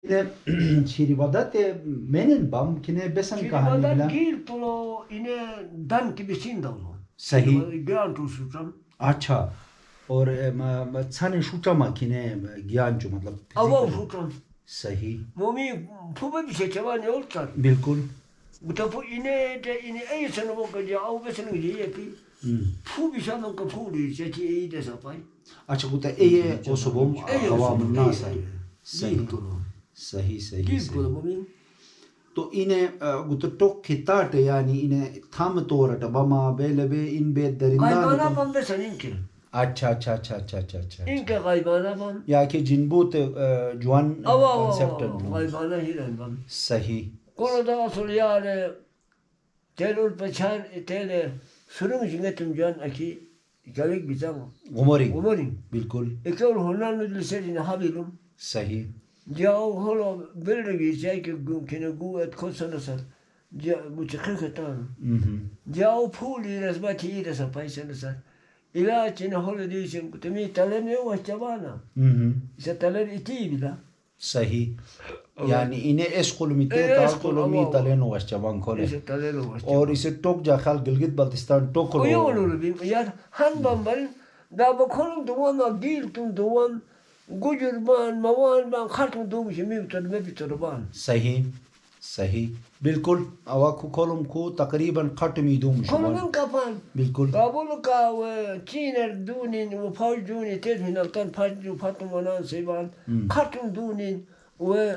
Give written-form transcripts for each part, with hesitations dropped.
Yine Şirivada'te menin bam kine besan kahani Şirivadan bilen gil polo ine dan ki besin davlo. सही Gran tu sutam. अच्छा और छाने शूटमा किने ज्ञान जो मतलब Ava फिजिकल sutam. सही Momi puba bir şey çaba ne olsan. बिल्कुल Bu tapu ine ay sana bu kadar av besin gibi yapı. Pu bir şey lan kapı oluyor. Çeti iyi de sapay. अच्छा कुता ये ओसोबम हवा मुन्ना सही सही Gil polo. सही सही Gil polo सही momi. तो इने गुत टोक खिताट यानी इने थाम तोरट बमा बेलबे इन बे दरिंदा Kaybana ban besin inke. अच्छा अच्छा अच्छा अच्छा अच्छा अच्छा İnke kaybana ban. या कि जिनबूत जुआन Ava concept kaybana hiren ban. सही Konuda asıl yani telur peçan tele sürüm jingetum can aki galik bizam. Umri Umarin. बिल्कुल Ekol honan nudliserin habilum. सही Diao holo belregi zayke kene guet kosanasar. Dia muçakatan. Diao puli resbati resa paisanasar. İlaç ne holo diyeceğim kutumi talen ne var çabana. İşte talen iti bila. सही यानी इन्हें school मिते ताल तो loamy तलेनो वश्चवान खोले İşte talen o var. और इसे टोक जाखाल गिलगित बल्तिस्तान टोक O लो yolu bim ya han bambal da bakalım duvan gil tun duvan gujurban mawan ban khatun dum shimi utar me bitarban सही सही बिल्कुल अवाकु खोलम को तकरीबन खट मी दूम शुमार kolun kapan बिल्कुल kabul ka ve çiner dunin ve faj duni tezmin altan faj du fatum anan seban khatun dunin ve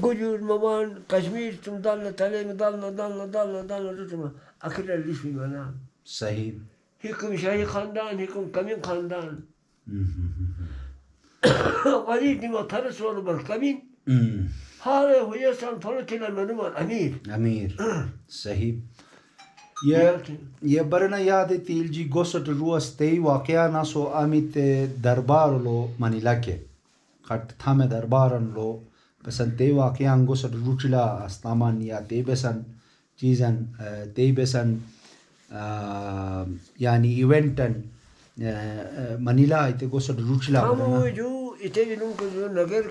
gujur mawan kashmir tum dalna talem dalna tutma akira lishmi mana सही hikum shahi khandan hikum kamin khandan Valid ni matarı sonu bak kamin. Hale huyasan politiler menuman amir. अमीर सही ये बरना याद है तिल जी गोसट रुअस तेई वाकया ना सो अमित दरबार लो मनीला के खट थामे दरबारन लो बसन ते वाकया गोसट रुचला अस्तामान या ते बसन चीजन ते बसन यानी इवेंटन मनीला इते गोसट रुचला Kamu ju itevinun kuzu nager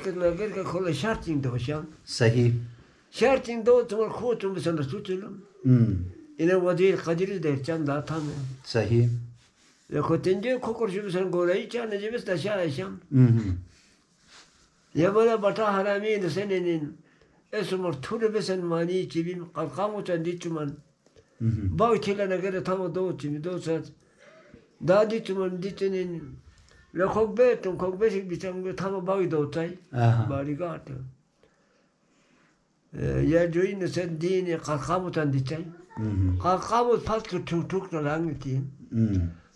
ke kola şartin de hoşam. सही Şartin de o tamar khotum besan tutulum. İne vadir kadir de çan da tam. सही Ya kotenje kokor şu besan gorayı çan ne cebes de şaşam. Ya bana bata harami de senenin esumur turu besan mani çibim kalkamu çan diçuman. Bağı çela nager tam do çimi do sat. Da diçuman diçenin ve kokbetik biçam tam bağı do tay. Barigat. Ya join sen dini kalkamu çan diçay. Kalkamu patkı tuk da langiti.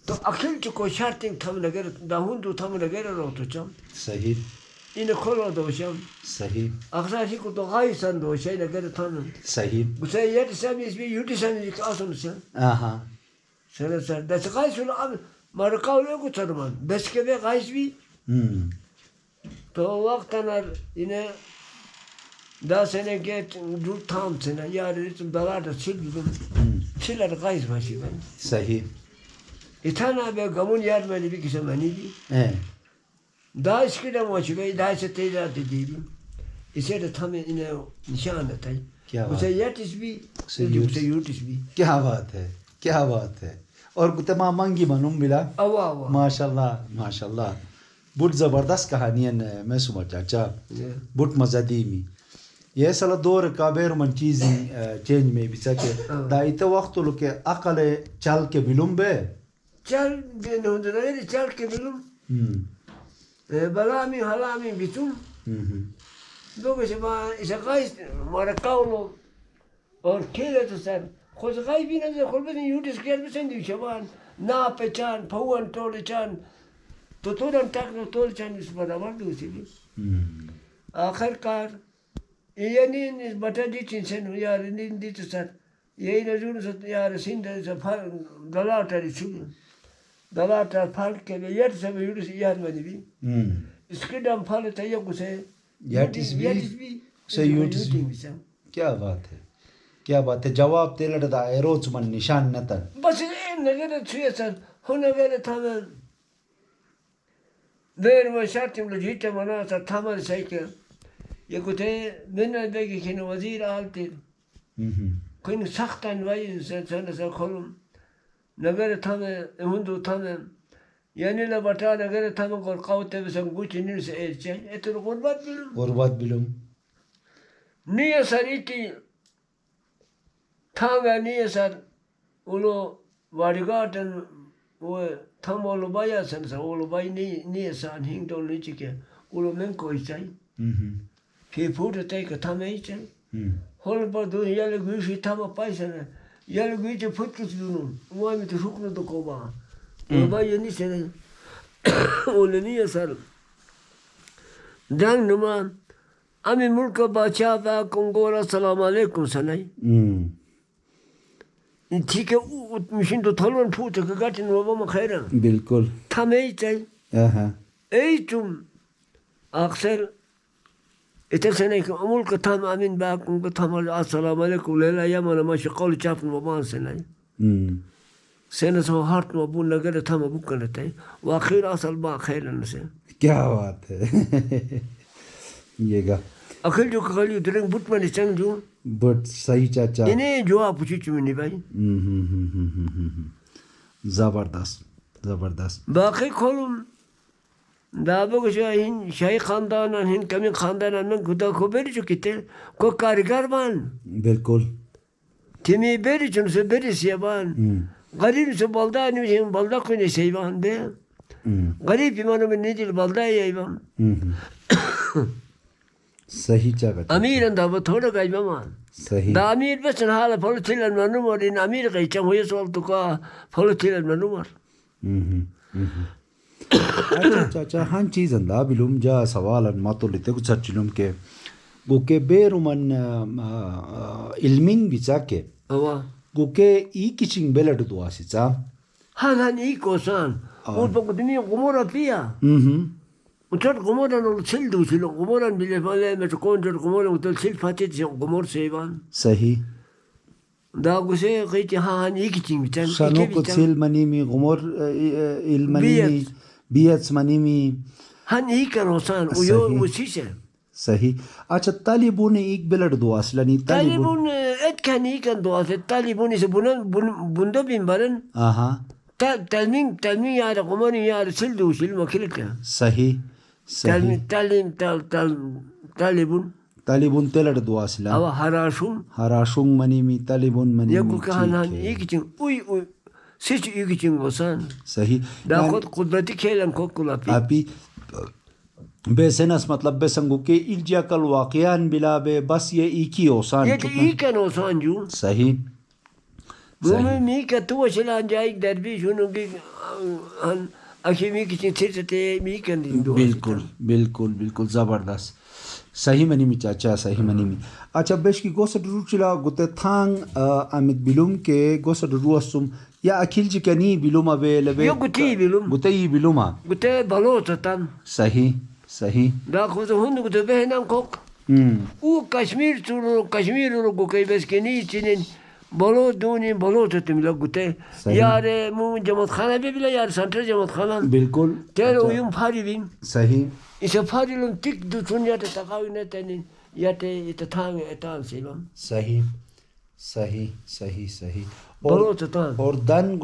To akil çuko şartin tam nager da hundu tam nager rotu çam. सही İne kolo do şam. सही Aksaşi ko to gaysan do şey nager tanın. सही Bu şey yedi sen ismi yedi sen asıl sen. aha Sen da gaysul am markaule ko tanıman. Beskebe gaysbi to vaktanar yine da sene get dur tam sene yarı ritim dalarda sildim. Siler gays başı ben. सही İtana be gamun yarmeli bir kişi manidi. Daha eskiden maçı be daha seteyler dediydim. İse de tam yine nişan atay. क्या Bu बात şey yetis bir. Bu şey yurtis bir. क्या बात है क्या बात है और तमाम मंगी मनूम बिला Ava. माशाल्लाह माशाल्लाह बुट जबरदस्त कहानी है मैं सुमा चाचा बुट मजा दी मी ये साला दौर काबेर मन चीज़ी चेंज में भी सके दाइते वक्त लो के अकल चल के बिलुम बे Çal ben onları çal kebilum. Balami halami bitum. Doge se ba ise gays marakaulo. Or kele to sen. Khoz gay bina ze kolbedin yudis gelmesen diyor şaban. Na peçan, pawan tolichan. Tuturan takno tolichan isbada var diyor seni. Akhir kar yenin bata diçin sen yarın diçin sen. Yayına zunu sat yarın sinde se dalatari şu. Dalatar fal ke yer se yudis yarmadi bi. İskidam fal tayya kuse. Yetis bi से यूटिस क्या बात है जवाब तेलड़ दा एरोच मन निशान नतन बस ne kadar tüyesen, ona göre tamam. Verme şartımla ciddi manasa tamam sayke. ये कुछ बिना बेगे किन वजीर आलते कोई सख्तन वाई से खोलूं नगर था में हुंदू था में यानी ला बटा नगर था में और काउते बसंग कुछ नहीं से एचे एतो गुरबात बिलुम नहीं सर इटी था नहीं सर उलो वारिगाटन वो थम ओलो बाया सन सा ओलो बाई नहीं सान हिंग तो लीची के उलो में कोई चाहिए फिर फूट तय का था में ही चाहिए होल पर दो याले गुशी था में पैसा ना याले गुशी फुट कुछ दूनो वो में तो शुक्र तो कोबा ओलो बाई नहीं से ओलो नहीं सर दंग नुमा अमी मुल्क बादशाह बा कंगोरा सलाम अलैकुम सनाई ठीक है मशीन तो थलोन फूट के गाटिन वो में खैर बिल्कुल था में ही चाहिए ऐ तुम अक्सर इतने से नहीं कि अमूल का था आमीन बाकुं का था मल अस्सलाम वालेकुम लेला यमन माश कौल चापन वबान से नहीं सेना सो हार्ट में बुन लगे था मैं बुक करते हैं वाखिर असल बा खैर न से क्या बात है ये का अखिल जो कली ड्रिंक बुट में चंग जो बट सही चाचा इन्हें जो आप पूछी चुनी भाई जबरदस्त जबरदस्त बाकी खोलूं दाबो को शाही खानदान हिंद कमी खानदान में खुदा को बेरी चुकी थे को कारीगर बान बिल्कुल तिमी बेरी चुन से बेरी सियाबान गरीब से बलदा नहीं बलदा को नहीं सही बान बे गरीब बिमानों में नहीं दिल बलदा ही बान सही जगह अमीर अंदाब थोड़ा गई बान सही दा अमीर बस हाल फल थिलन मनुमर इन अमीर गई चम हुए सोल तो का फल थिलन मनुमर चाचा हाँ चीज़ अंदा बिलुम जा सवाल मातो लेते कुछ चर्चिलुम के गुके बेरुमन इल्मिंग बिचा के अवा गुके ई किचिंग बेलट दुआ सिचा हाँ हाँ ई कोसान और पक दुनिया गुमोरा पिया उचट गुमोरा नो छिल दू छिलो गुमोरा मिले वाले में तो कौन जो गुमोरा उतर छिल फाटे से गुमोर सेवान सही दा गुसे कही हाँ हाँ ई किचिंग बिचा शानो को छिल मनी में गुमोर इल्मनी में बियत मनी में हाँ ई करोसान उयो उसी से सही अच्छा तालिबुन एक बेलट दुआ सिलानी तालिबुन एट kan ikan दुआ से तालिबुन इसे बुंदो बिंबरन तालमिंग यार गुमोर यार छिल दू छिल मखिल क्या सही सही तालिबुन तेलट दुआ सिला अब हराशुंग मनी में तालिबुन मनी ये को कहां ई किचिंग उई सिच ई किचिंग वसान सही दा खुद कुदरती खेलन को कुलापी आपी बेसनस मतलब बेसंगु के इल्जिया कल वाकयान बिला बे बस ये एक ही ओसान ये ई कन ओसान जू सही गुमे मी का तो चला जाए दरबी सुनो कि आखिर मी किचिंग थिरते मी कन बिल्कुल बिल्कुल बिल्कुल जबरदस्त सही मनी में चाचा सही मनी में अच्छा बेश की गोसट रुचिला गुते थांग अमित बिलुम के गोसट रुअसुम या अखिल जी कनी बिलुम अवेलेबल यो गुती बिलुम गुते ई बिलुमा गुते बलो ततन सही सही दा खुद हुन गुते बहनम कोक उ कश्मीर रो गो कई बस के नी चिनिन बलो दोनी बलो ततम लगुते यार मु जमत खाना भी बिला यार सेंटर जमत खाना बिल्कुल तेरे उयुम फारी बिन सही इसे फारी लोग टिक दु सुनिया ते तकावी ने तनिन याते इत थांग एतान सेलम सही सही सही सही बलो ततन और दन